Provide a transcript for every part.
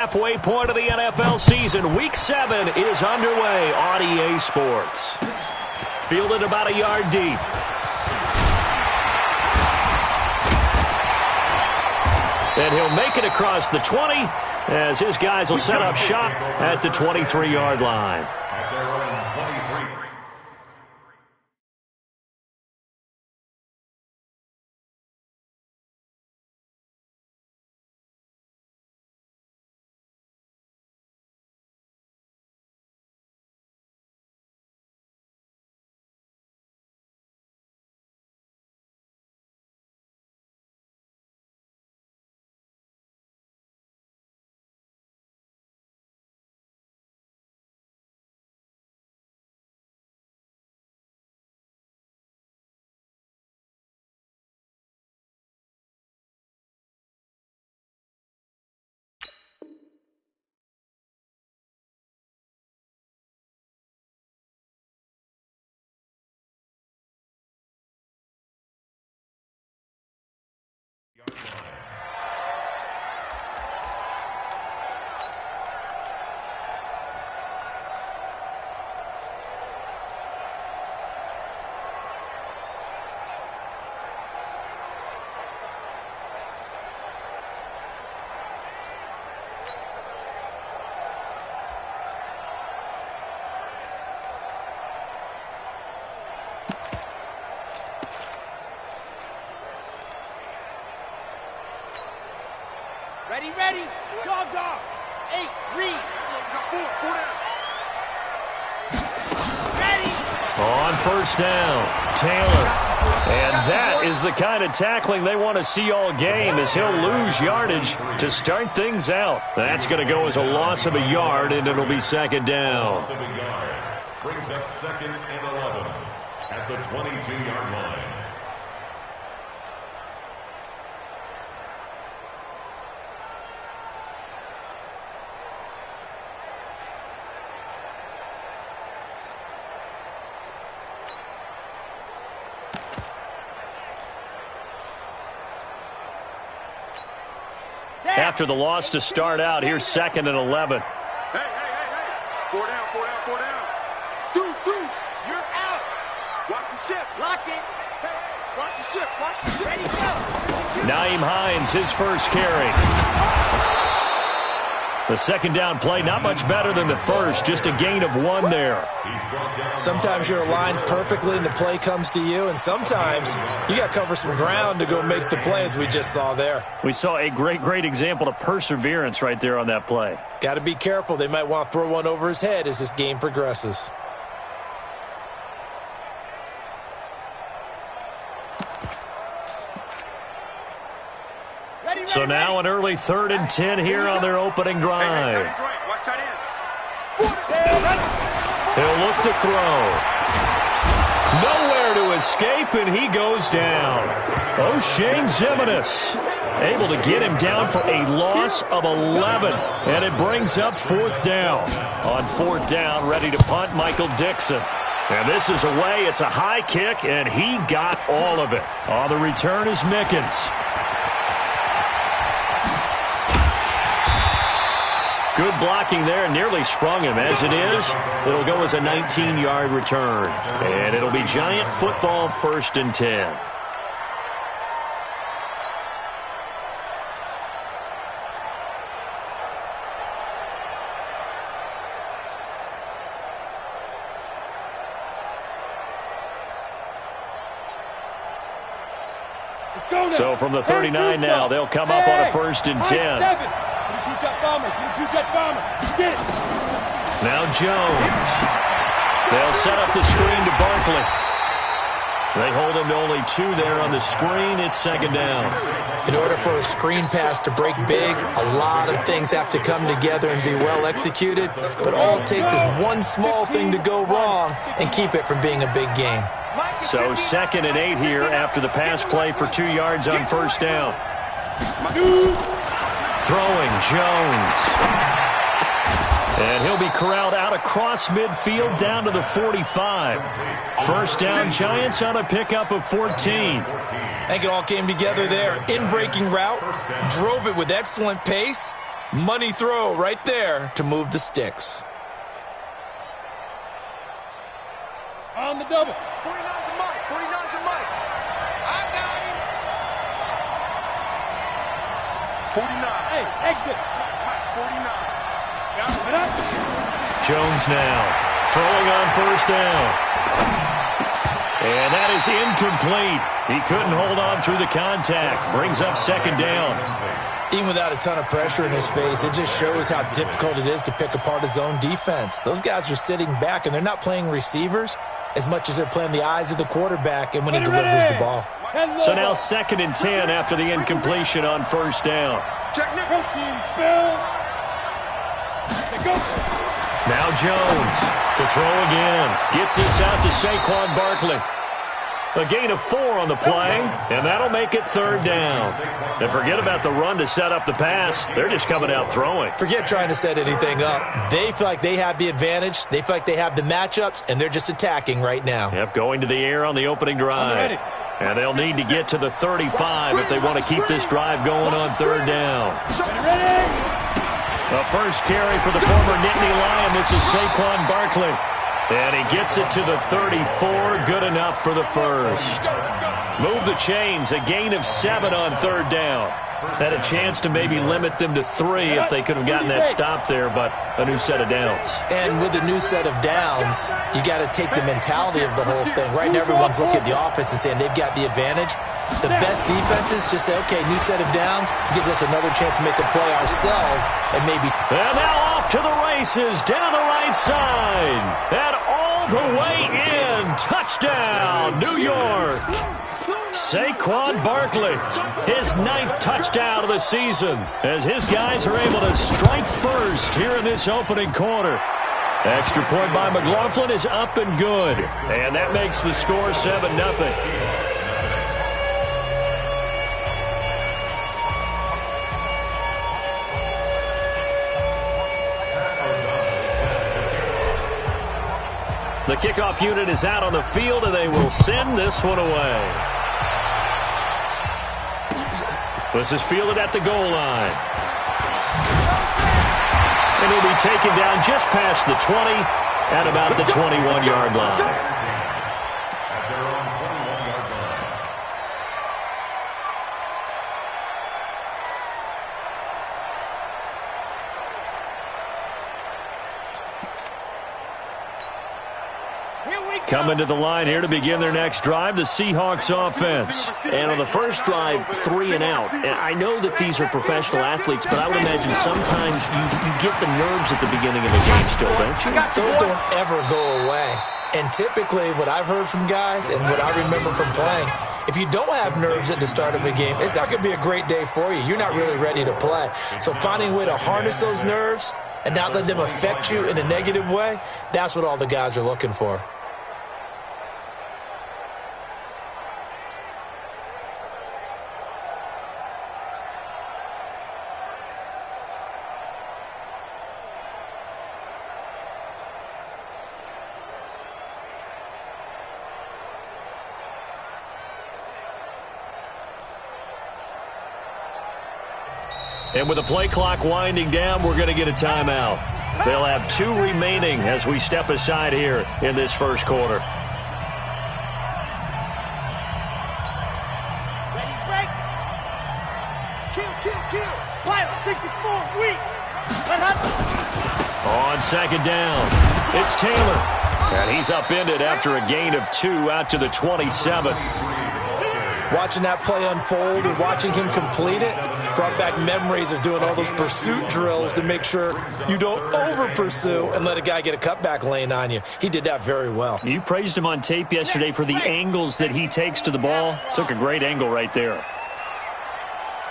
Halfway point of the NFL season. Week 7 is underway on EA Sports. Fielded about a yard deep. And he'll make it across the 20 as his guys will set up shop at the 23-yard line. Ready, dog. 8, read. 4 down. Ready. On first down, Taylor. And that is the kind of tackling they want to see all game, as he'll lose yardage to start things out. That's going to go as a loss of a yard, and it'll be second down. Loss of a yard brings up 2nd and 11 at the 22-yard line. After the loss to start out, here's 2nd and 11. Hey. 4 down. Deuce, you're out. Watch the ship, lock it. Hey, watch the ship. Ready, go. Nyheim Hines, his first carry. The second down play, not much better than the first, just a gain of 1 there. Sometimes you're aligned perfectly and the play comes to you, and sometimes you got to cover some ground to go make the play, as we just saw there. We saw a great example of perseverance right there on that play. Got to be careful. They might want to throw one over his head as this game progresses. So now an early 3rd and 10 here on their opening drive. He'll look to throw. Nowhere to escape, and he goes down. O'Shane Ximines able to get him down for a loss of 11. And it brings up 4th down. On 4th down, ready to punt, Michael Dixon. And this is away. It's a high kick, and he got all of it. On the return is Mickens. Good blocking there, nearly sprung him. As it is, it'll go as a 19-yard return. And it'll be Giant football, 1st and 10. So from the 39 now, they'll come up on a 1st and 10. Now Jones. They'll set up the screen to Barkley. They hold him to only 2 there on the screen. It's 2nd down. In order for a screen pass to break big, a lot of things have to come together and be well executed. But all it takes is one small thing to go wrong and keep it from being a big game. So 2nd and 8 here after the pass play for 2 yards on 1st down. Throwing Jones. And he'll be corralled out across midfield down to the 45. 1st down, Giants on a pickup of 14. I think it all came together there. In-breaking route, drove it with excellent pace, Money throw right there to move the sticks. On the double. 49's the Mike. 49's the Mike. I got him. 49. Hey, exit. Mike, 49. Got it up. Jones now throwing on first down. And that is incomplete. He couldn't hold on through the contact. Brings up second down. Even without a ton of pressure in his face, it just shows how difficult it is to pick apart his own defense. Those guys are sitting back, and they're not playing receivers as much as they're playing the eyes of the quarterback and when he delivers the ball. So now 2nd and 10 after the incompletion on first down. Check nickel. Protein spill. Go. Now Jones to throw again. Gets this out to Saquon Barkley. A gain of 4 on the play, and that'll make it 3rd down. And forget about the run to set up the pass. They're just coming out throwing. Forget trying to set anything up. They feel like they have the advantage. They feel like they have the matchups, and they're just attacking right now. Yep, going to the air on the opening drive. And they'll need to get to the 35 if they want to keep this drive going on 3rd down. The first carry for the former Nittany Lion. This is Saquon Barkley. And he gets it to the 34. Good enough for the first. Move the chains. A gain of 7 on 3rd down. Had a chance to maybe limit them to 3 if they could have gotten that stop there, but a new set of downs. And with a new set of downs, you got to take the mentality of the whole thing. Right now, everyone's looking at the offense and saying they've got the advantage. The best defenses just say, okay, new set of downs gives us another chance to make a play ourselves and maybe. And now off to the races down the right side. And all the way in. Touchdown, New York. Saquon Barkley, his 9th touchdown of the season, as his guys are able to strike first here in this opening quarter. Extra point by McLaughlin is up and good, and that makes the score 7-0. The kickoff unit is out on the field, and they will send this one away. This is fielded at the goal line. And he'll be taken down just past the 20 at about the 21-yard line. Coming to the line here to begin their next drive, the Seahawks offense. And on the first drive, 3 and out. And I know that these are professional athletes, but I would imagine sometimes you get the nerves at the beginning of the game still, don't you? Those don't ever go away. And typically, what I've heard from guys and what I remember from playing, if you don't have nerves at the start of a game, it's not going to be a great day for you. You're not really ready to play. So finding a way to harness those nerves and not let them affect you in a negative way, that's what all the guys are looking for. And with the play clock winding down, we're going to get a timeout. They'll have 2 remaining as we step aside here in this first quarter. Ready, break. Kill. Pilot, 64, weak. On second down, it's Taylor. And he's upended after a gain of 2 out to the 27. Watching that play unfold and watching him complete it brought back memories of doing all those pursuit drills to make sure you don't over-pursue and let a guy get a cutback lane on you. He did that very well. You praised him on tape yesterday for the angles that he takes to the ball. Took a great angle right there.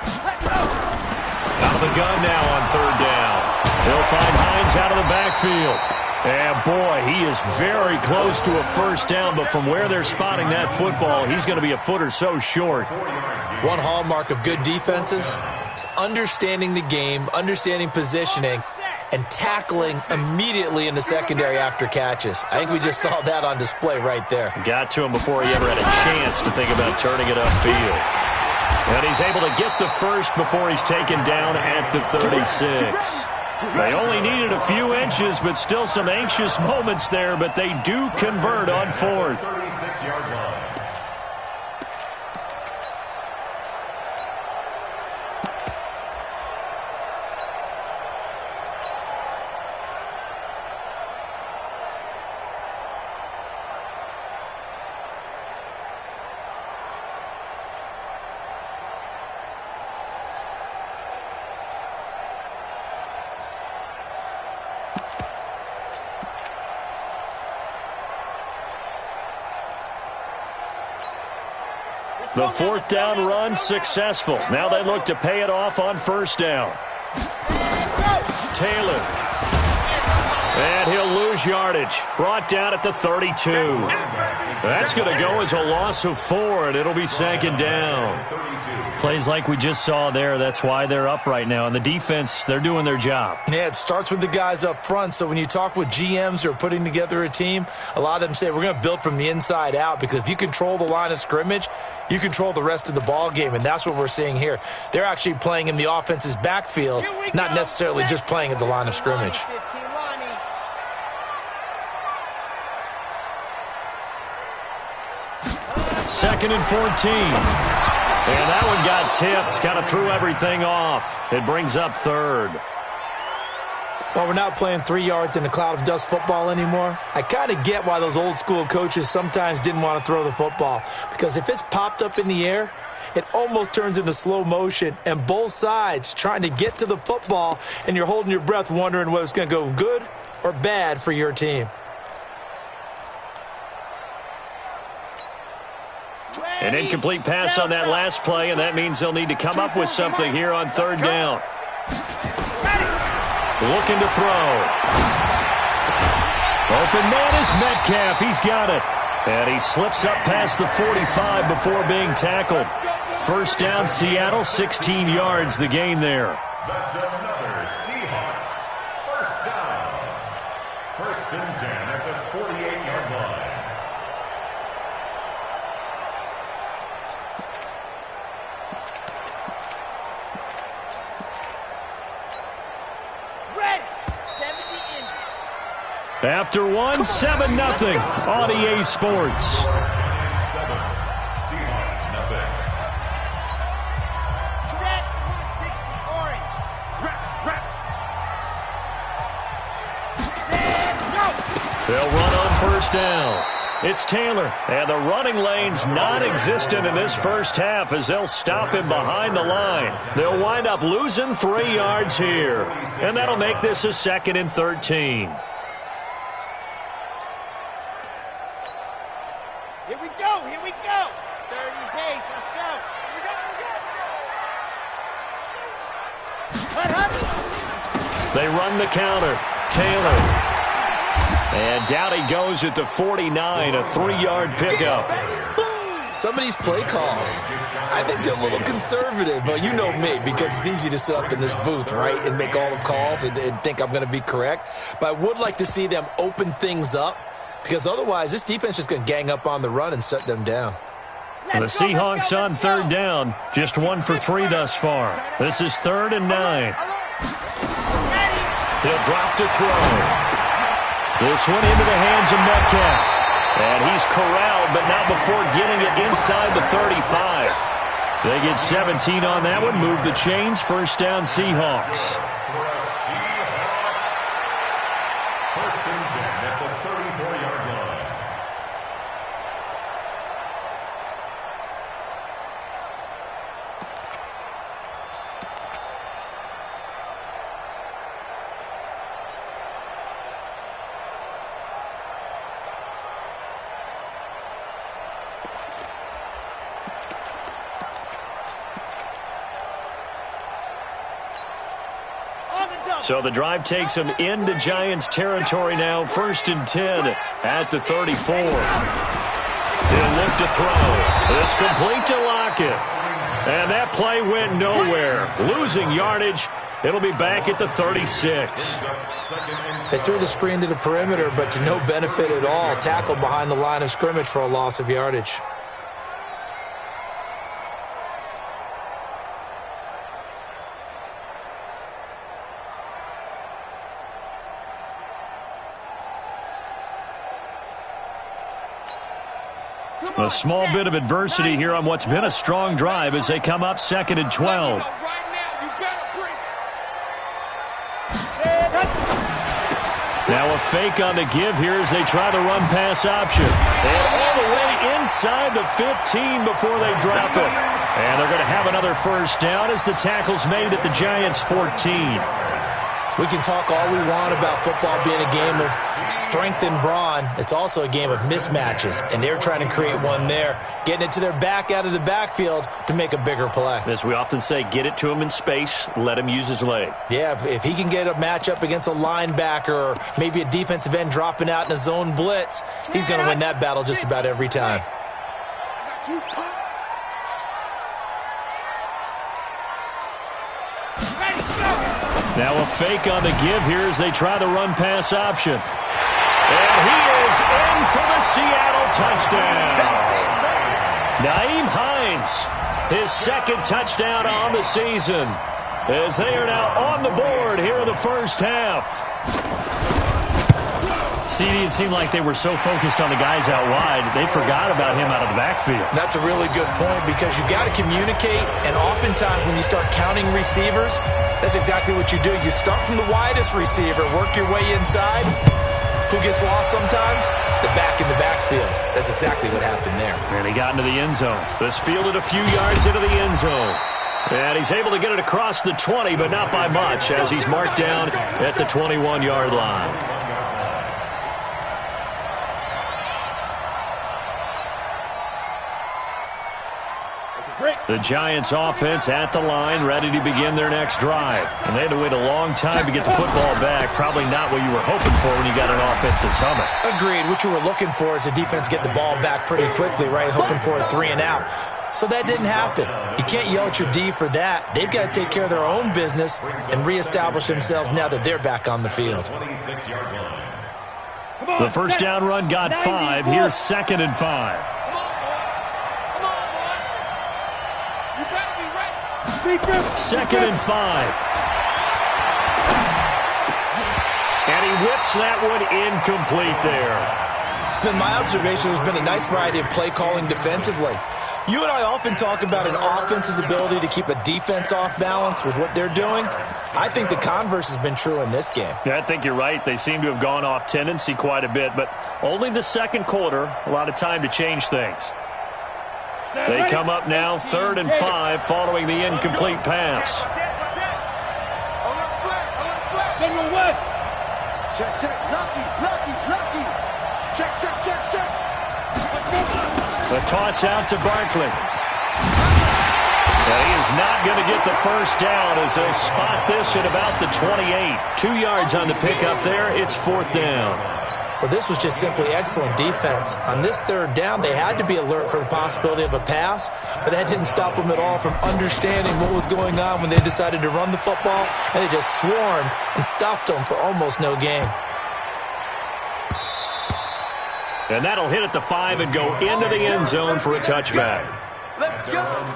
Out of the gun now on third down. He'll find Hines out of the backfield. And, boy, he is very close to a first down, but from where they're spotting that football, he's going to be a foot or so short. One hallmark of good defenses is understanding the game, understanding positioning, and tackling immediately in the secondary after catches. I think we just saw that on display right there. Got to him before he ever had a chance to think about turning it upfield. And he's able to get the first before he's taken down at the 36. They only needed a few inches, but still some anxious moments there, but they do convert on fourth. 36-yard line. The fourth down run successful. Now they look to pay it off on first down. Taylor. And he'll lose yardage. Brought down at the 32. That's going to go as a loss of 4, and it'll be second down. Plays like we just saw there. That's why they're up right now. And the defense, they're doing their job. Yeah, it starts with the guys up front. So when you talk with GMs who are putting together a team, a lot of them say we're going to build from the inside out, because if you control the line of scrimmage, you control the rest of the ball game, and that's what we're seeing here. They're actually playing in the offense's backfield, not necessarily just playing at the line of scrimmage. Second and 14. And that one got tipped, kind of threw everything off. It brings up third. Well, we're not playing 3 yards in a cloud of dust football anymore. I kind of get why those old school coaches sometimes didn't want to throw the football, because if it's popped up in the air, it almost turns into slow motion, and both sides trying to get to the football, and you're holding your breath wondering whether it's going to go good or bad for your team. An incomplete pass on that last play, and that means they'll need to come up with something here on third down. Looking to throw. Open man is Metcalf. He's got it. And he slips up past the 45 before being tackled. First down, Seattle, 16 yards, the gain there. That's another Seahawks first down. First and 10 at the 48-yard line. After one, 7-0 on EA Sports. Seahawks, nothing. Set 60 orange. Rap. Set, go. They'll run on first down. It's Taylor, and the running lane's non-existent in this first half as they'll stop him behind the line. They'll wind up losing 3 yards here, and that'll make this a second and 13. Here we go. 30 pace, let's go. Hut. They run the counter. Taylor. And down he goes at the 49, a 3-yard pickup. Some of these play calls, I think they're a little conservative, but you know me, because it's easy to sit up in this booth, right, and make all the calls and think I'm going to be correct. But I would like to see them open things up, because otherwise this defense is going to gang up on the run and shut them down. The Seahawks on third down, just 1 for 3 thus far. This is 3rd and 9. He'll drop to throw. This one into the hands of Metcalf. And he's corralled, but not before getting it inside the 35. They get 17 on that one, move the chains, first down Seahawks. First and 10 at the 34-yard line. So the drive takes them into Giants territory now, 1st and 10 at the 34. He'll look to throw. It's complete to Lockett. And that play went nowhere. Losing yardage. It'll be back at the 36. They threw the screen to the perimeter, but to no benefit at all. Tackled behind the line of scrimmage for a loss of yardage. A small bit of adversity here on what's been a strong drive as they come up 2nd and 12. Now a fake on the give here as they try the run-pass option. And all the way inside the 15 before they drop it. And they're going to have another first down as the tackle's made at the Giants' 14. We can talk all we want about football being a game of strength and brawn. It's also a game of mismatches, and they're trying to create one there, getting it to their back out of the backfield to make a bigger play. As we often say, get it to him in space, let him use his leg. Yeah, if he can get a matchup against a linebacker or maybe a defensive end dropping out in a zone blitz, he's going to win that battle just about every time. Now a fake on the give here as they try the run-pass option. And he is in for the Seattle touchdown. Nyheim Hines, his second touchdown on the season, as they are now on the board here in the first half. CD, it seemed like they were so focused on the guys out wide, they forgot about him out of the backfield. That's a really good point because you got to communicate, and oftentimes when you start counting receivers, that's exactly what you do. You start from the widest receiver, work your way inside. Who gets lost sometimes? The back in the backfield. That's exactly what happened there. And he got into the end zone. This fielded a few yards into the end zone. And he's able to get it across the 20, but not by much, as he's marked down at the 21-yard line. The Giants offense at the line, ready to begin their next drive. And they had to wait a long time to get the football back. Probably not what you were hoping for when you got an offense that's humming. Agreed. What you were looking for is the defense get the ball back pretty quickly, right? Hoping for a 3-and-out. So that didn't happen. You can't yell at your D for that. They've got to take care of their own business and reestablish themselves now that they're back on the field. The first down run got 5. Here's 2nd and 5. Second and 5. And he whips that one incomplete there. It's been my observation there's been a nice variety of play calling defensively. You and I often talk about an offense's ability to keep a defense off balance with what they're doing. I think the converse has been true in this game. Yeah, I think you're right. They seem to have gone off tendency quite a bit, but only the second quarter, a lot of time to change things. They come up now 3rd and 5 following the incomplete pass. General West. Check, check. Lucky. Check. The toss out to Barkley. And he is not going to get the first down as they'll spot this at about the 28. 2 yards on the pickup there. It's 4th down. Well, this was just simply excellent defense. On this 3rd down, they had to be alert for the possibility of a pass, but that didn't stop them at all from understanding what was going on when they decided to run the football, and they just swarmed and stuffed them for almost no gain. And that'll hit at the 5 and go into the end zone for a touchback. Let's go.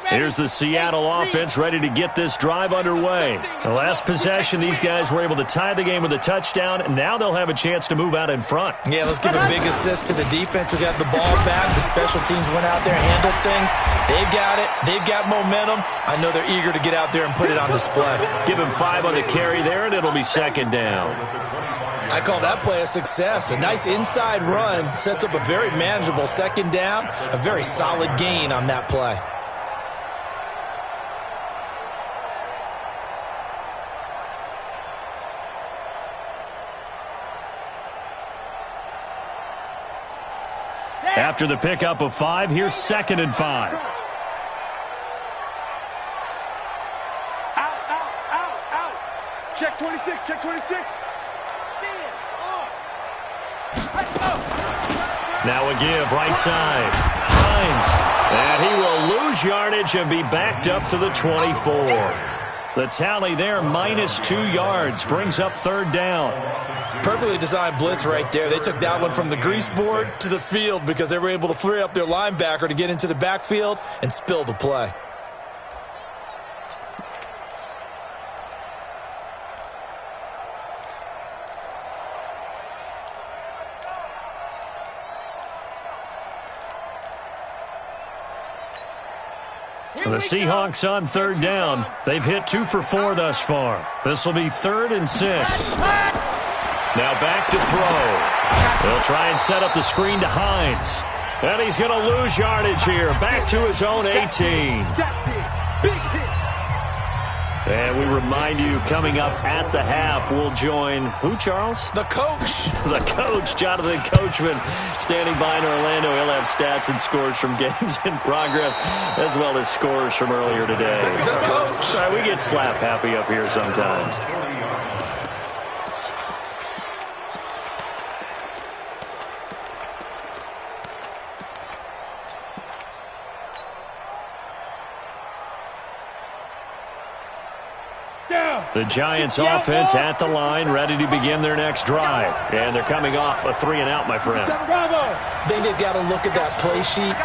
Here's the Seattle offense ready to get this drive underway. The last possession, these guys were able to tie the game with a touchdown, and now they'll have a chance to move out in front. Yeah, let's give a big assist to the defense who got the ball back. The special teams went out there, handled things. They've got it. They've got momentum. I know they're eager to get out there and put it on display. Give him 5 on the carry there, and it'll be 2nd down. I call that play a success. A nice inside run sets up a very manageable 2nd down, a very solid gain on that play. After the pickup of 5, here's 2nd and 5. Out. Check 26. See it. Let's go. Now a give, right side. Hines. And he will lose yardage and be backed up to the 24. The tally there, -2 yards, brings up 3rd down. Perfectly designed blitz right there. They took that one from the grease board to the field because they were able to free up their linebacker to get into the backfield and spill the play. The Seahawks on 3rd down. They've hit 2 for 4 thus far. This will be 3rd and 6. Now back to throw. They'll try and set up the screen to Hines. And he's going to lose yardage here. Back to his own 18. And we remind you, coming up at the half, we'll join who, Charles? The coach. The coach, Jonathan Coachman, standing by in Orlando. He'll have stats and scores from games in progress, as well as scores from earlier today. The coach. All right, we get slap happy up here sometimes. The Giants offense at the line, ready to begin their next drive. And they're coming off a 3-and-out, my friend. I think they've got to look at that play sheet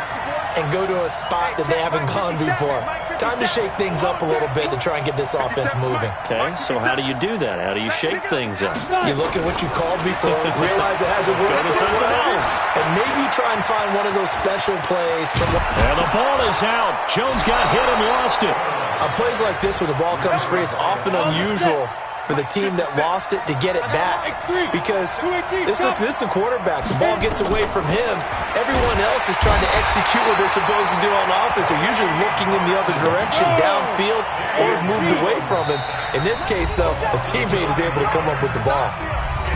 and go to a spot that they haven't gone before. Time to shake things up a little bit to try and get this offense moving. Okay, so how do you do that? How do you shake things up? You look at what you called before, realize it hasn't worked Go to something else. and maybe try and find one of those special plays. And the ball is out. Jones got hit and lost it. On plays like this where the ball comes free, it's often unusual for the team that lost it to get it back, because this is the quarterback. The ball gets away from him. Everyone else is trying to execute what they're supposed to do on offense. They're usually looking in the other direction, downfield, or moved away from him. In this case, though, a teammate is able to come up with the ball.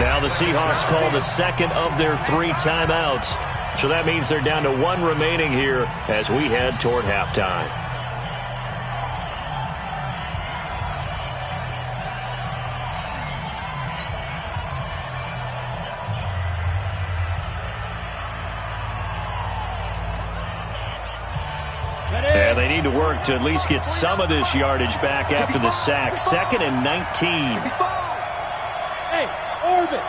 Now the Seahawks call the second of their 3 timeouts. So that means they're down to 1 remaining here as we head toward halftime. And they need to work to at least get some of this yardage back after the sack. 2nd and 19. Hey, Orbit.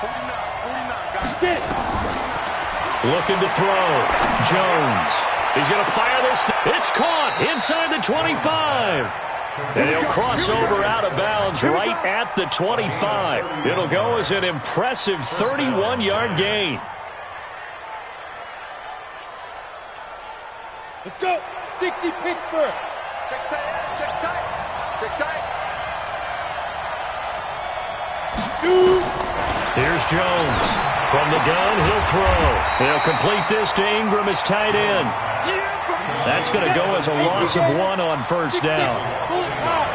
49, Looking to throw. Jones. He's going to fire this. It's caught inside the 25. And he'll cross over out of bounds right at the 25. It'll go as an impressive 31-yard gain. Let's go. 60 Pittsburgh. check tight. Shoot. Here's Jones. From the gun, he'll throw. He'll complete this to Ingram as tight end. That's going to go as a loss of 1 on 1st down.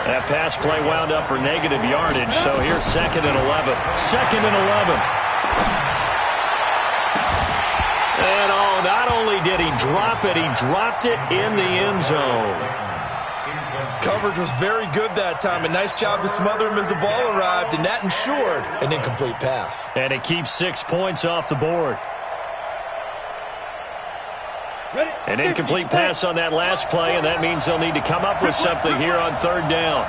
That pass play wound up for negative yardage, so here's 2nd and 11. 2nd and 11. And not only did he drop it, he dropped it in the end zone. Coverage was very good that time. A nice job to smother him as the ball arrived, and that ensured an incomplete pass. And it keeps 6 points off the board. An incomplete pass on that last play, and that means they'll need to come up with something here on 3rd down.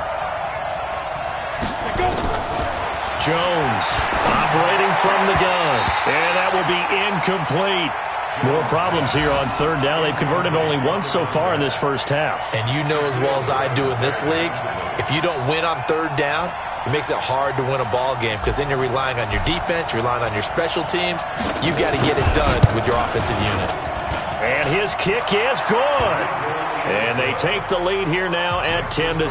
Jones operating from the gun, and that will be incomplete. More problems here on 3rd down. They've converted only once so far in this first half. And you know as well as I do in this league, if you don't win on 3rd down, it makes it hard to win a ball game, because then you're relying on your defense, you're relying on your special teams. You've got to get it done with your offensive unit. And his kick is good. And they take the lead here now at 10-7.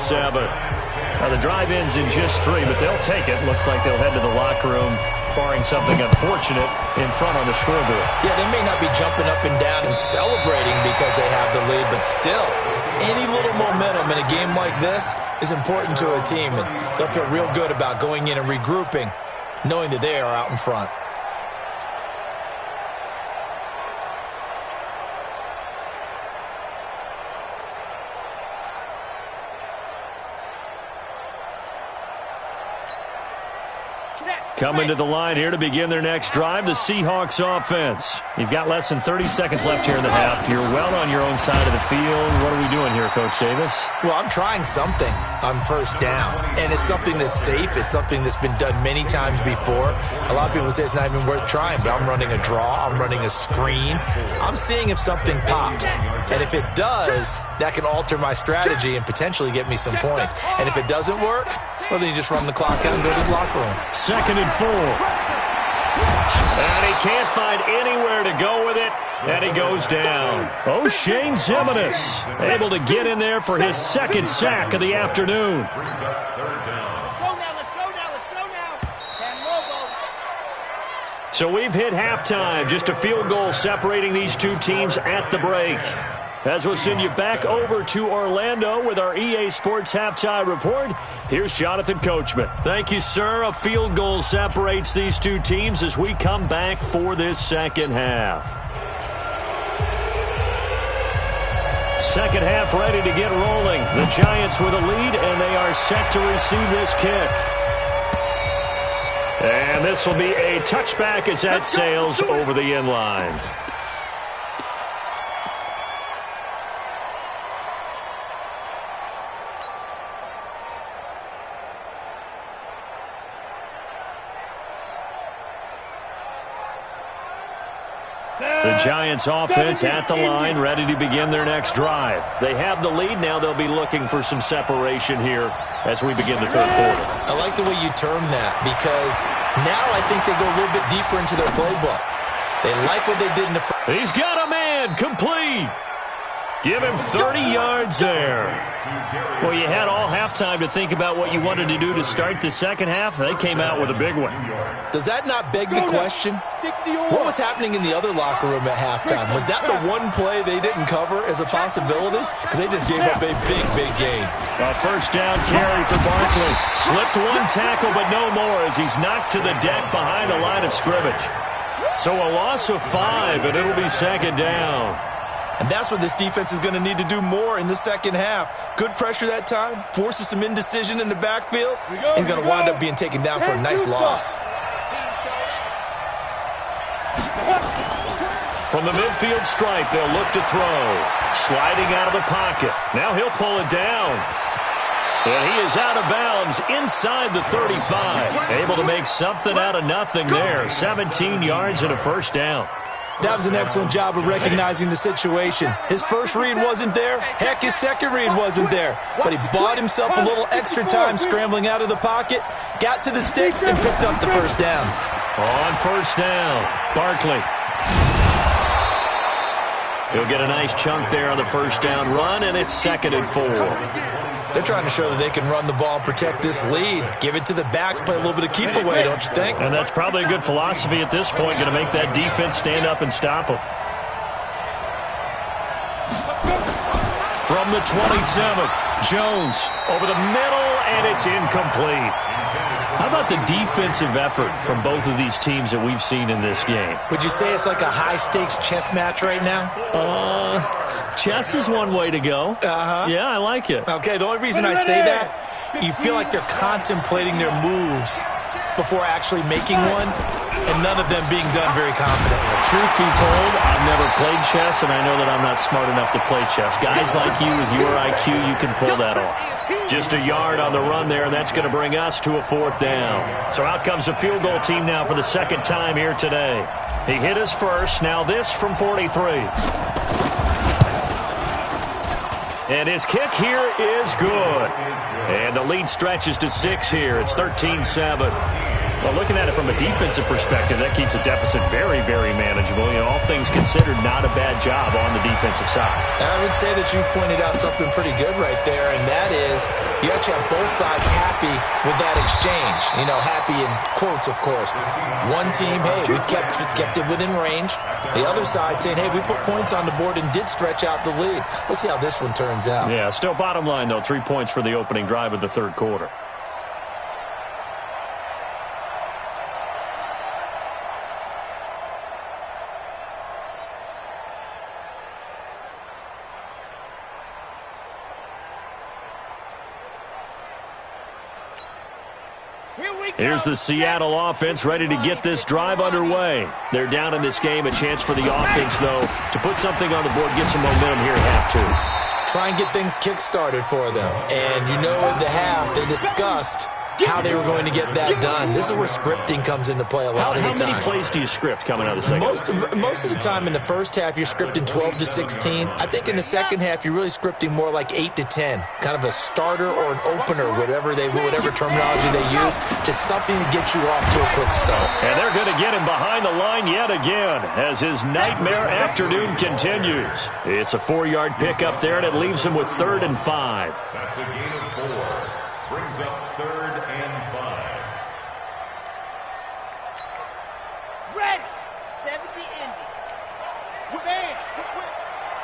Now the drive ends in just 3, but they'll take it. Looks like they'll head to the locker room, barring something unfortunate in front on the scoreboard. Yeah, they may not be jumping up and down and celebrating because they have the lead, but still, any little momentum in a game like this is important to a team, and they'll feel real good about going in and regrouping, knowing that they are out in front. Coming to the line here to begin their next drive, the Seahawks offense. You've got less than 30 seconds left here in the half. You're well on your own side of the field. What are we doing here, Coach Davis? Well, I'm trying something on first down, and it's something that's safe. It's something that's been done many times before. A lot of people say it's not even worth trying, but I'm running a draw. I'm running a screen. I'm seeing if something pops, and if it does, that can alter my strategy and potentially get me some points. And if it doesn't work, well, then you just run the clock out and go to the locker room. 2nd and 4. And he can't find anywhere to go with it, and he goes down. O'Shane Ximines able to get in there for his second sack of the afternoon. Let's go now, let's go now, let's go now. And Lobo. So we've hit halftime, just a field goal separating these two teams at the break. As we'll send you back over to Orlando with our EA Sports Halftime Report, here's Jonathan Coachman. Thank you, sir. A field goal separates these two teams as we come back for this second half. Second half ready to get rolling. The Giants with a lead, and they are set to receive this kick. And this will be a touchback as that sails over the end line. The Giants offense at the line, ready to begin their next drive. They have the lead. Now they'll be looking for some separation here as we begin the third quarter. I like the way you term that, because now I think they go a little bit deeper into their playbook. They like what they did in the first. He's got a man, complete. Give him 30 yards there. Well, you had all halftime to think about what you wanted to do to start the second half. They came out with a big one. Does that not beg the question? What was happening in the other locker room at halftime? Was that the one play they didn't cover as a possibility? Because they just gave up a big gain. A first down carry for Barkley. Slipped one tackle, but no more as he's knocked to the deck behind the line of scrimmage. So a loss of 5, and it'll be second down. And that's what this defense is going to need to do more in the second half. Good pressure that time, forces some indecision in the backfield. He's going to wind up being taken down for a nice loss. From the midfield stripe, they'll look to throw. Sliding out of the pocket. Now he'll pull it down. And he is out of bounds inside the 35. Able to make something out of nothing there. 17 yards and a first down. That was an excellent job of recognizing the situation. His first read wasn't there. Heck, his second read wasn't there. But he bought himself a little extra time scrambling out of the pocket, got to the sticks, and picked up the first down. On first down, Barkley. He'll get a nice chunk there on the first down run, and it's 2nd and 4. They're trying to show that they can run the ball and protect this lead. Give it to the backs, play a little bit of keep away, don't you think? And that's probably a good philosophy at this point, going to make that defense stand up and stop them. From the 27, Jones over the middle, and it's incomplete. How about the defensive effort from both of these teams that we've seen in this game? Would you say it's like a high-stakes chess match right now? Chess is one way to go. Yeah, I like it. Okay, the only reason I say that, you feel like they're contemplating their moves before actually making one, and none of them being done very confidently. Truth be told, I've never played chess, and I know that I'm not smart enough to play chess. Guys like you with your IQ, you can pull that off. Just a yard on the run there, and that's going to bring us to a 4th down. So out comes the field goal team now for the second time here today. He hit his first, now this from 43. And his kick here is good. And the lead stretches to 6 here. It's 13-7. Well, looking at it from a defensive perspective, that keeps the deficit very, very manageable. You know, all things considered, not a bad job on the defensive side. I would say that you've pointed out something pretty good right there, and that is you actually have both sides happy with that exchange. You know, happy in quotes, of course. One team, hey, we've kept it within range. The other side saying, hey, we put points on the board and did stretch out the lead. Let's see how this one turns out. Yeah, still bottom line, though, 3 points for the opening drive of the third quarter. Here's the Seattle offense ready to get this drive underway. They're down in this game. A chance for the offense, though, to put something on the board, get some momentum here at half 2. Try and get things kick-started for them. And you know at the half they discussed how they were going to get that done. This is where scripting comes into play a lot of the time. How many plays do you script coming out of the second? Most of the time in the first half, you're scripting 12 to 16. I think in the second half, you're really scripting more like 8 to 10. Kind of a starter or an opener, whatever terminology they use, just something to get you off to a quick start. And they're going to get him behind the line yet again as his nightmare afternoon continues. It's a 4-yard pickup there, and it leaves him with 3rd and 5. That's a gain of 4. Brings up 3rd and 5. Ready. 70 Indy. Man, whip.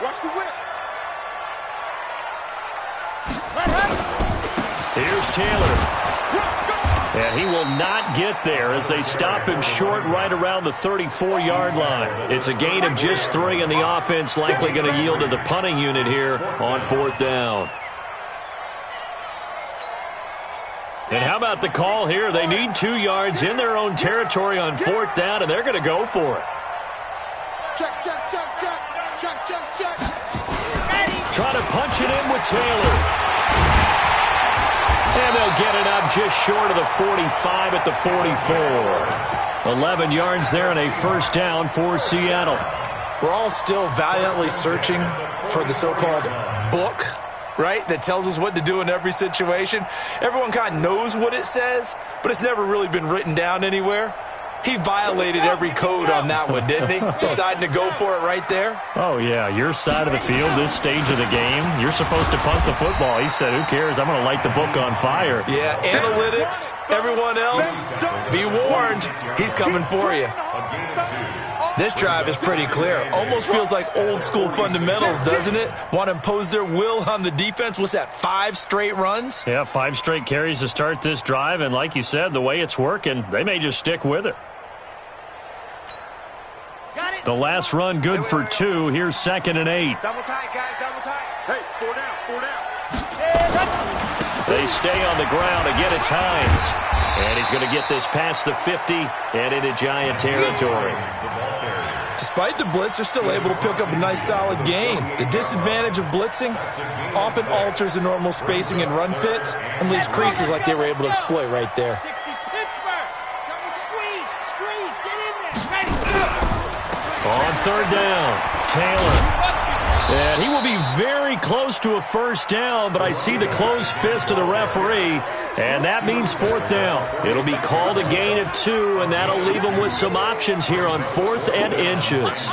Watch the whip. Here's Taylor. And he will not get there as they stop him short right around the 34-yard line. It's a gain of just 3, and the offense likely going to yield to the punting unit here on 4th down. And how about the call here? They need 2 yards in their own territory on 4th down, and they're going to go for it. Check. Trying to punch it in with Taylor. And they'll get it up just short of the 45 at the 44. 11 yards there and a 1st down for Seattle. We're all still valiantly searching for the so-called book, right, that tells us what to do in every situation. Everyone kind of knows what it says, but it's never really been written down anywhere. He violated every code on that one, didn't he? Deciding to go for it right there. Oh, yeah, your side of the field, this stage of the game, you're supposed to punt the football. He said, who cares? I'm going to light the book on fire. Yeah, analytics, everyone else, be warned, he's coming for you. This drive is pretty clear. Almost feels like old-school fundamentals, doesn't it? Want to impose their will on the defense. What's that, 5 straight runs? Yeah, 5 straight carries to start this drive, and like you said, the way it's working, they may just stick with it. The last run good for 2. Here's 2nd and 8. Double tight, guys, double tight. Hey, 4 down. They stay on the ground. Again, it's Hines. And he's going to get this past the 50 and into Giant territory. Despite the blitz, they're still able to pick up a nice, solid gain. The disadvantage of blitzing often alters the normal spacing and run fits and leaves creases like they were able to exploit right there. 60 Pittsburgh. Squeeze, get in there. On 3rd down, Taylor. And he will be very close to a 1st down, but I see the closed fist of the referee, and that means 4th down. It'll be called a gain of 2, and that'll leave him with some options here on 4th and inches.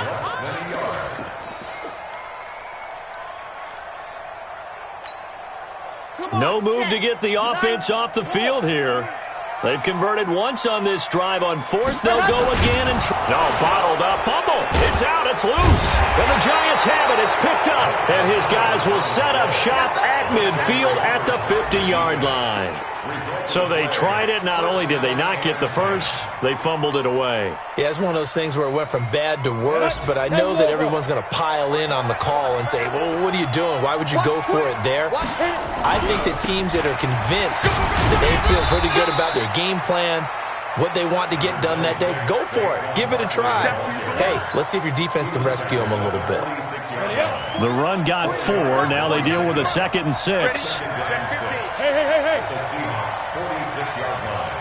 No move to get the offense off the field here. They've converted once on this drive. On 4th, they'll go again. And bottled up. Fumble. It's out. It's loose. And the Giants have it. It's picked up. And his guys will set up shop at midfield at the 50-yard line. So they tried it. Not only did they not get the first, they fumbled it away. Yeah, it's one of those things where it went from bad to worse, but I know that everyone's going to pile in on the call and say, well, what are you doing? Why would you go for it there? I think that teams that are convinced that they feel pretty good about their game plan, what they want to get done that day, go for it. Give it a try. Hey, let's see if your defense can rescue them a little bit. The run got 4. Now they deal with a 2nd and 6. Hey. The Seahawks 46-yard line.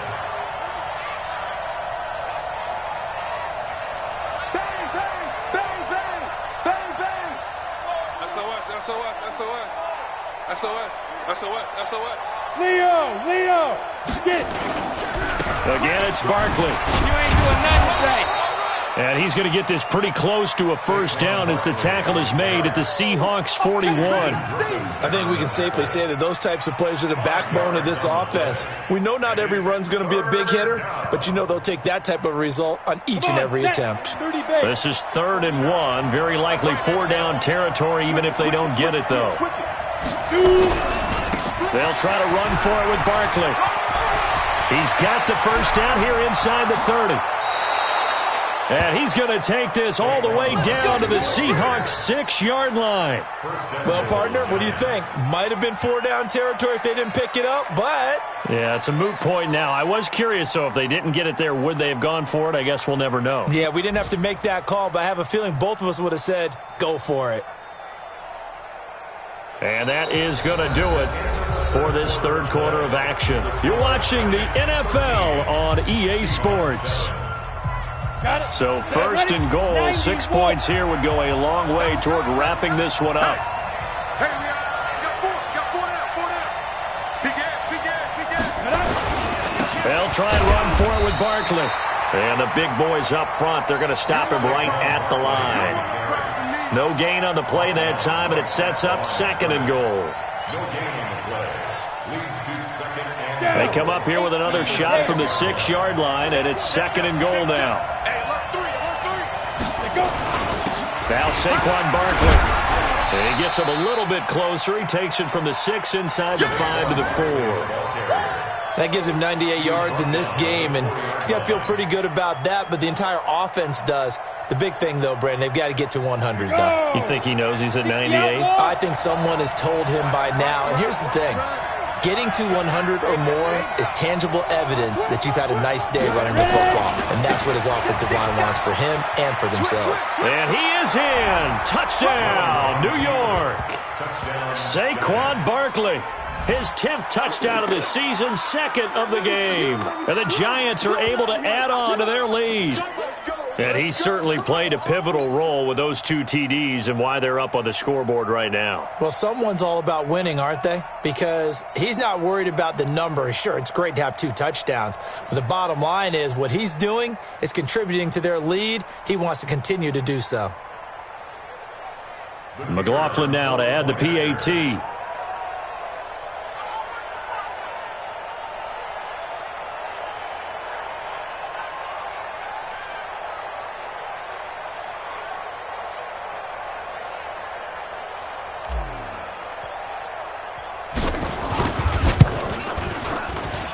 SOS. Leo, get it. Again, it's Barkley. You ain't doing nothing right. And he's going to get this pretty close to a 1st down as the tackle is made at the Seahawks 41. I think we can safely say that those types of plays are the backbone of this offense. We know not every run's going to be a big hitter, but you know they'll take that type of result on each and every attempt. This is 3rd and 1. Very likely 4-down territory, even if they don't get it, though. They'll try to run for it with Barkley. He's got the 1st down here inside the 30. And he's going to take this all the way down to the Seahawks' 6-yard line. Well, partner, what do you think? Might have been 4-down territory if they didn't pick it up, but... Yeah, it's a moot point now. I was curious, so if they didn't get it there, would they have gone for it? I guess we'll never know. Yeah, we didn't have to make that call, but I have a feeling both of us would have said, go for it. And that is going to do it for this third quarter of action. You're watching the NFL on EA Sports. So first and goal, 6 points here would go a long way toward wrapping this one up. Hey, we got four down. Big ass. They'll try and run for it with Barkley. And the big boys up front, they're going to stop him right at the line. No gain on the play that time, and it sets up second and goal. No gain on the play. Leads to second and goal. They come up here with another shot from the 6-yard line, and it's second and goal now. Hey, look, three. Now Saquon Barkley. And he gets him a little bit closer. He takes it from the 6 inside the 5 to the 4. That gives him 98 yards in this game, and he's got to feel pretty good about that, but the entire offense does. The big thing, though, Brandon, they've got to get to 100, though. You think he knows he's at 98? I think someone has told him by now, and here's the thing. Getting to 100 or more is tangible evidence that you've had a nice day running the football, and that's what his offensive line wants for him and for themselves. And he is in. Touchdown, New York. Saquon Barkley. His 10th touchdown of the season, second of the game. And the Giants are able to add on to their lead. And he certainly played a pivotal role with those 2 TDs and why they're up on the scoreboard right now. Well, someone's all about winning, aren't they? Because he's not worried about the number. Sure, it's great to have 2 touchdowns. But the bottom line is what he's doing is contributing to their lead. He wants to continue to do so. McLaughlin now to add the PAT.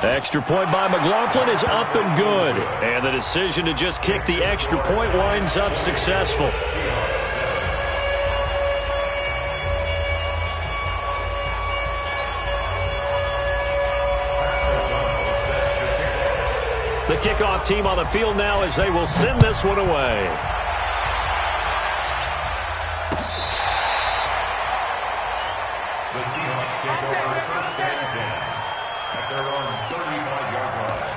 Extra point by McLaughlin is up and good. And the decision to just kick the extra point winds up successful. The kickoff team on the field now as they will send this one away. The Seahawks take over first and 10 at their own 35-yard line.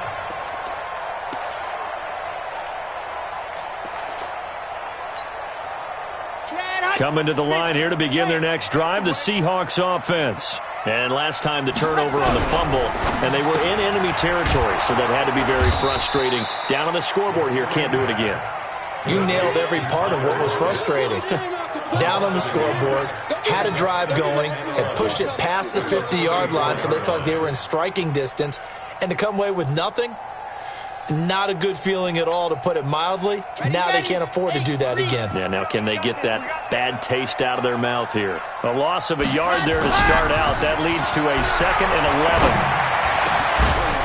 Coming to the line here to begin their next drive, the Seahawks offense. And last time the turnover on the fumble, and they were in enemy territory, so that had to be very frustrating. Down on the scoreboard here, can't do it again. You nailed every part of what was frustrating. Down on the scoreboard, had a drive going, had pushed it past the 50-yard line, so they thought they were in striking distance, and to come away with nothing, not a good feeling at all, to put it mildly. Now they can't afford to do that again. Yeah, now can they get that bad taste out of their mouth here? A loss of a yard there to start out. That leads to a 2nd and 11.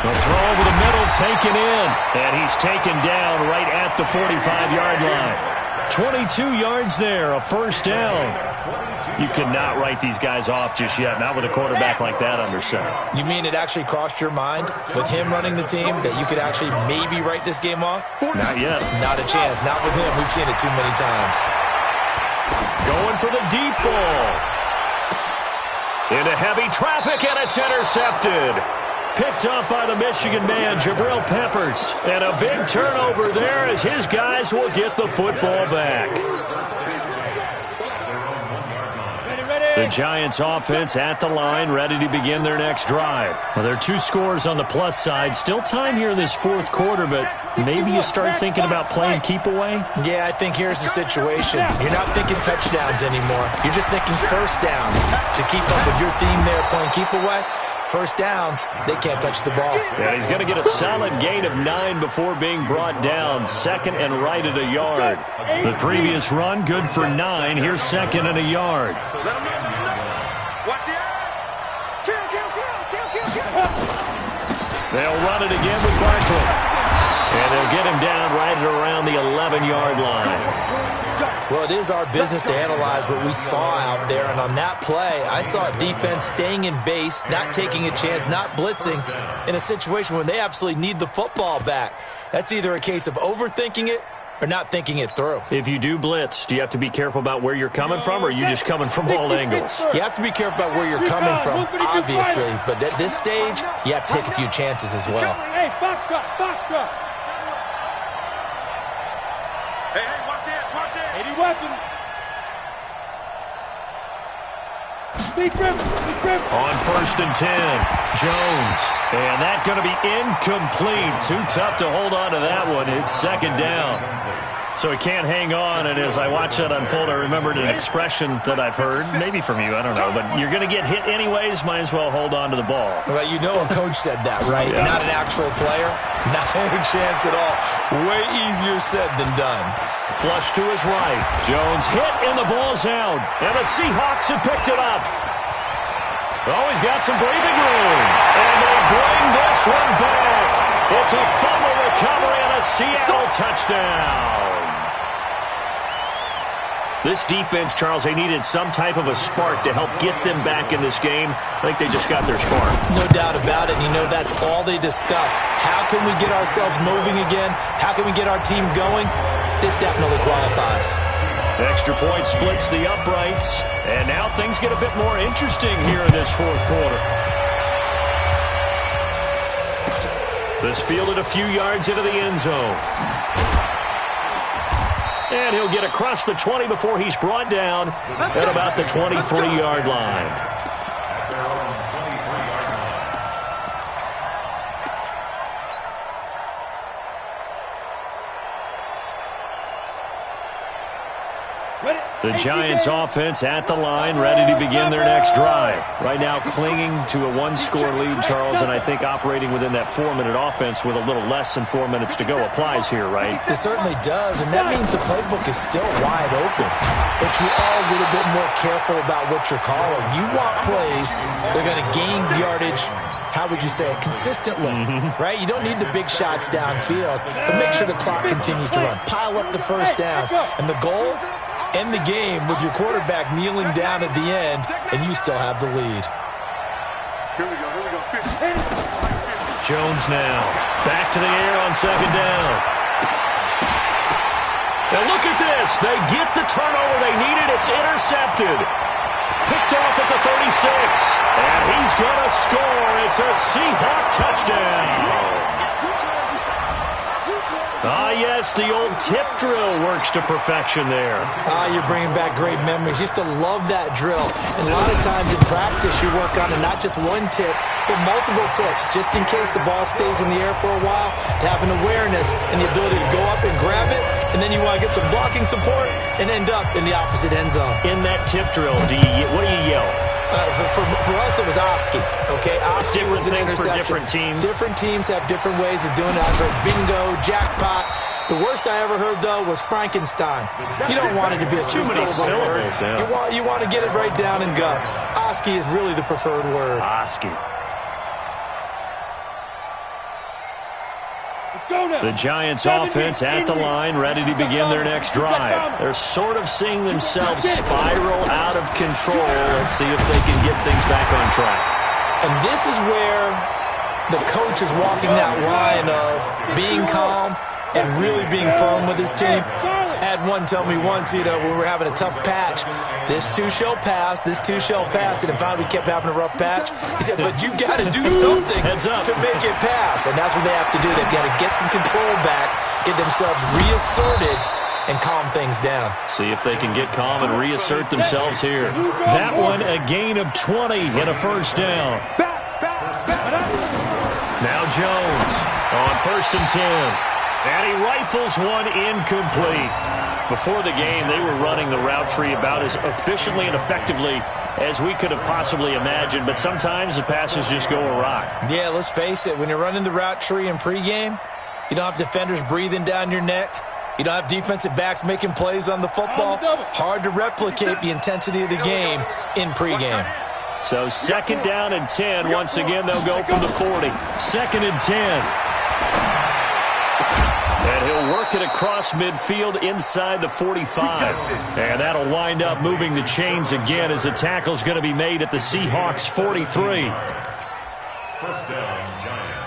The throw over the middle, taken in. And he's taken down right at the 45-yard line. 22 yards there, a first down. You cannot write these guys off just yet, not with a quarterback like that under center. You mean it actually crossed your mind with him running the team that you could actually maybe write this game off? Not yet. Not a chance. Not with him. We've seen it too many times. Going for the deep ball. Into heavy traffic, and it's intercepted. Picked up by the Michigan man, Jabril Peppers. And a big turnover there as his guys will get the football back. The Giants offense at the line, ready to begin their next drive. Well, there are 2 scores on the plus side. Still time here in this 4th quarter, but maybe you start thinking about playing keep away? Yeah, I think here's the situation. You're not thinking touchdowns anymore. You're just thinking first downs. To keep up with your theme there, playing keep away, first downs, they can't touch the ball. And he's going to get a solid gain of 9 before being brought down. 2nd and right at a yard. The previous run, good for 9. Here's 2nd and a yard. Watch the eye. Kill. They'll run it again with Barkley. And they'll get him down right at around the 11-yard line. Well, it is our business to analyze what we saw out there, and on that play, I saw a defense staying in base, not taking a chance, not blitzing in a situation when they absolutely need the football back. That's either a case of overthinking it or not thinking it through. If you do blitz, do you have to be careful about where you're coming from, or are you just coming from all angles? You have to be careful about where you're coming from, obviously, but at this stage, you have to take a few chances as well. Hey, box truck. Hey, watch it. 80 weapon. Deep rim. On 1st and 10, Jones. And that's going to be incomplete. Too tough to hold on to that one. It's 2nd down. So he can't hang on, and as I watch that unfold, I remembered an expression that I've heard, maybe from you, I don't know, but you're going to get hit anyways, might as well hold on to the ball. Well, you know a coach said that, right? Yeah. Not an actual player. Not a chance at all. Way easier said than done. Flush to his right. Jones hit, and the ball's out. And the Seahawks have picked it up. Oh, he's got some breathing room. And they bring this one back. It's a fumble recovery and a Seattle touchdown. This defense, Charles, they needed some type of a spark to help get them back in this game. I think they just got their spark. No doubt about it. You know, that's all they discussed. How can we get ourselves moving again? How can we get our team going? This definitely qualifies. Extra point splits the uprights. And now things get a bit more interesting here in this 4th quarter. This fielded a few yards into the end zone. And he'll get across the 20 before he's brought down at about the 23-yard line. The Giants offense at the line, ready to begin their next drive. Right now clinging to a 1-score lead, Charles, and I think operating within that 4-minute offense with a little less than 4 minutes to go applies here, right? It certainly does, and that means the playbook is still wide open. But you are a little bit more careful about what you're calling. You want plays that are going to gain yardage, how would you say it, consistently, right? You don't need the big shots downfield, but make sure the clock continues to run. Pile up the first down, and the goal, end the game with your quarterback kneeling down at the end, and you still have the lead. Here we go. Jones now. Back to the air on 2nd down. Now look at this. They get the turnover they needed. It's intercepted. Picked off at the 36. And he's going to score. It's a Seahawk touchdown. Ah, yes, the old tip drill works to perfection there. You're bringing back great memories. Used to love that drill. And a lot of times in practice, you work on it, not just one tip, but multiple tips, just in case the ball stays in the air for a while, to have an awareness and the ability to go up and grab it, and then you want to get some blocking support and end up in the opposite end zone. In that tip drill, what do you yell? For us, it was Oski, okay? Oski was an things interception. for different teams. Different teams have different ways of doing it. I've heard bingo, jackpot. The worst I ever heard, though, was Frankenstein. You don't want it to be a too many syllable word. syllables, You want to get it right down and go. Oski is really the preferred word. Oski. The Giants offense at the line, ready to begin their next drive. They're sort of seeing themselves spiral out of control. Let's see if they can get things back on track. And this is where the coach is walking that line of being calm and really being firm with his team. I had one tell me once, when we were having a tough patch, this too shall pass, this too shall pass, and finally we kept having a rough patch. He said, but you got to do something to make it pass, and that's what they have to do. They've got to get some control back, get themselves reasserted, and calm things down. See if they can get calm and reassert themselves here. That one, a gain of 20 and a 1st down. Now Jones on 1st and 10. And he rifles one incomplete. Before the game, they were running the route tree about as efficiently and effectively as we could have possibly imagined, but sometimes the passes just go awry. Yeah, let's face it. When you're running the route tree in pregame, you don't have defenders breathing down your neck. You don't have defensive backs making plays on the football. Hard to replicate the intensity of the game in pregame. So 2nd down and 10. Once again, they'll go from the 40. 2nd and 10. And he'll work it across midfield inside the 45. And that'll wind up moving the chains again as the tackle's going to be made at the Seahawks 43. First down, Giants.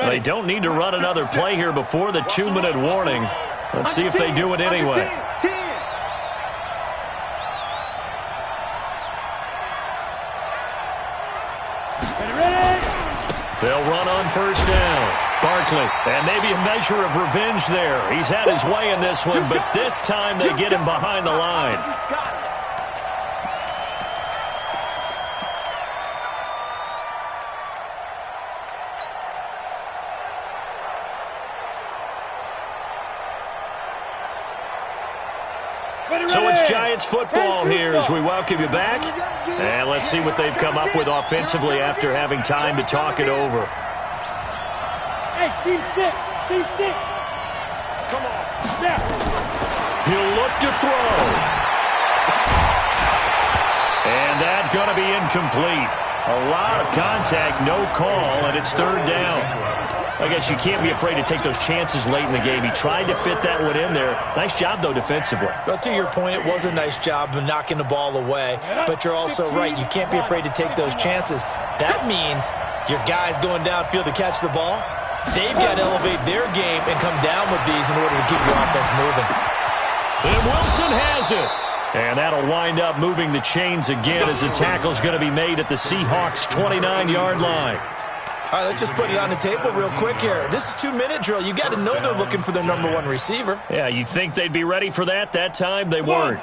They don't need to run another play here before the 2-minute warning. Let's see if they do it anyway. They'll run on first down. Barkley, and maybe a measure of revenge there. He's had his way in this one, but this time they get him behind the line. So it's Giants football here as we welcome you back. And let's see what they've come up with offensively after having time to talk it over. Hey, team six. Come on. Yeah. He'll look to throw. And that's going to be incomplete. A lot of contact, no call, and it's third down. I guess you can't be afraid to take those chances late in the game. He tried to fit that one in there. Nice job, though, defensively. But to your point, it was a nice job of knocking the ball away. But you're also right. You can't be afraid to take those chances. That means your guys going downfield to catch the ball, they've got to elevate their game and come down with these in order to keep your offense moving. And Wilson has it. And that'll wind up moving the chains again as the tackle's going to be made at the Seahawks' 29-yard line. All right, let's just put it on the table real quick here. This is 2-minute drill. You got to know they're looking for their number one receiver. Yeah, you think they'd be ready for that? That time they weren't.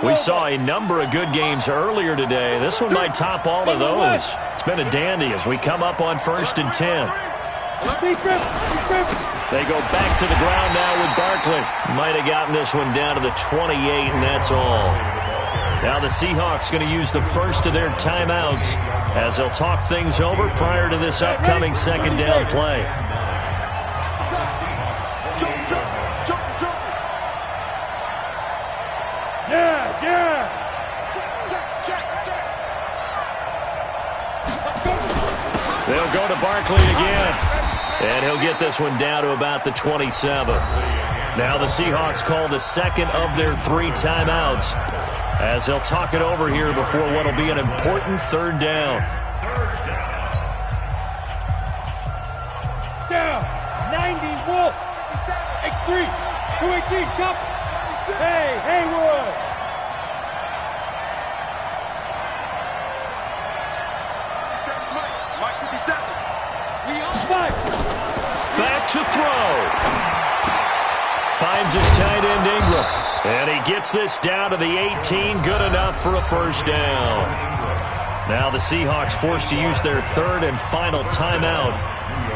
We saw a number of good games earlier today. This one might top all of those. It's been a dandy as we come up on 1st and 10. They go back to the ground now with Barkley. Might have gotten this one down to the 28, and that's all. Now the Seahawks going to use the first of their timeouts as they'll talk things over prior to this upcoming second down play. Yeah. They'll go to Barkley again. And he'll get this one down to about the 27. Now the Seahawks call the second of their 3 timeouts as they'll talk it over here before what will be an important third down. Down. 90, Wolf. X3. 218, jump. Hey, Haywood. Mike 57. We on 5. Back to throw. Finds his tight end Ingram. And he gets this down to the 18. Good enough for a first down. Now the Seahawks forced to use their third and final timeout.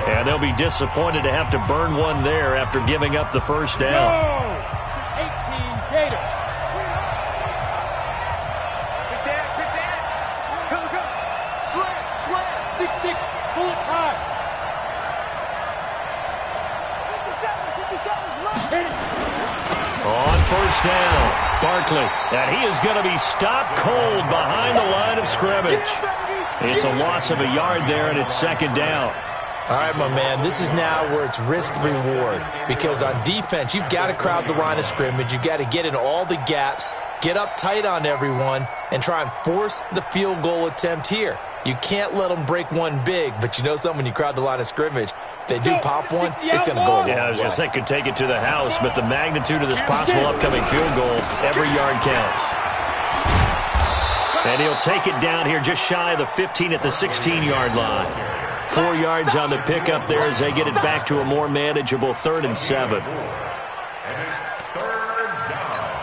And they'll be disappointed to have to burn one there after giving up the first down. Go. 18 Gator. Pick the edge. Go. Slam. 6-6. Bullet high. 57's left. Hit it. On first down, Barkley. And he is going to be stopped cold behind the line of scrimmage. It's a loss of a yard there, and it's second down. All right, my man, this is now where it's risk-reward. Because on defense, you've got to crowd the line of scrimmage. You've got to get in all the gaps, get up tight on everyone, and try and force the field goal attempt here. You can't let them break one big, but you know something, when you crowd the line of scrimmage, if they do pop one, it's going to go a long Yeah, I was going to say, could take it to the house, but the magnitude of this possible upcoming field goal, every yard counts. And he'll take it down here just shy of the 15 at the 16-yard line. 4 yards on the pickup there as they get it back to a more manageable 3rd and 7. And it's third down.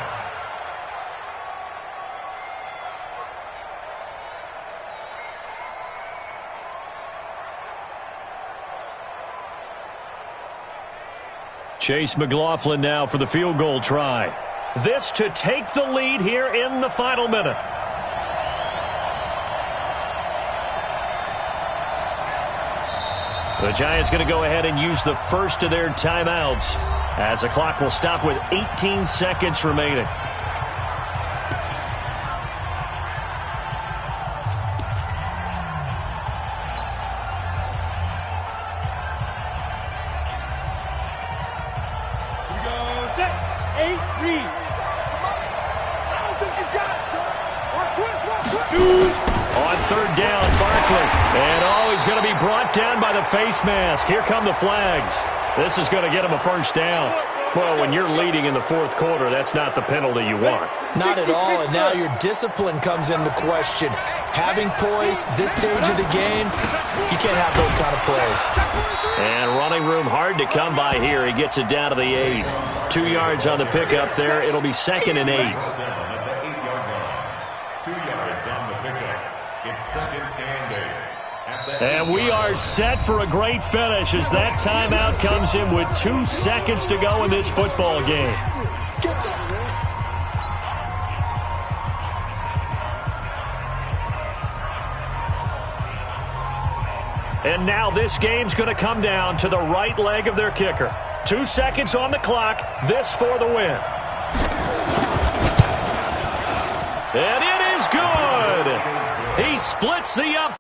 Chase McLaughlin now for the field goal try. This to take the lead here in the final minute. The Giants going to go ahead and use the first of their timeouts as the clock will stop with 18 seconds remaining. On third down, Barkley. And, he's going to be brought down by the face mask. Here come the flags. This is going to get him a first down. Well, when you're leading in the fourth quarter, that's not the penalty you want. Not at all, and now your discipline comes into question. Having poise this stage of the game, you can't have those kind of plays. And running room hard to come by here. He gets it down to the 8. 2 yards on the pickup there. It'll be 2nd and 8. 2 yards on the pickup. It's 2nd and 8. And we are set for a great finish as that timeout comes in with 2 seconds to go in this football game. And now this game's going to come down to the right leg of their kicker. 2 seconds on the clock. This for the win. And it is good. He splits the up.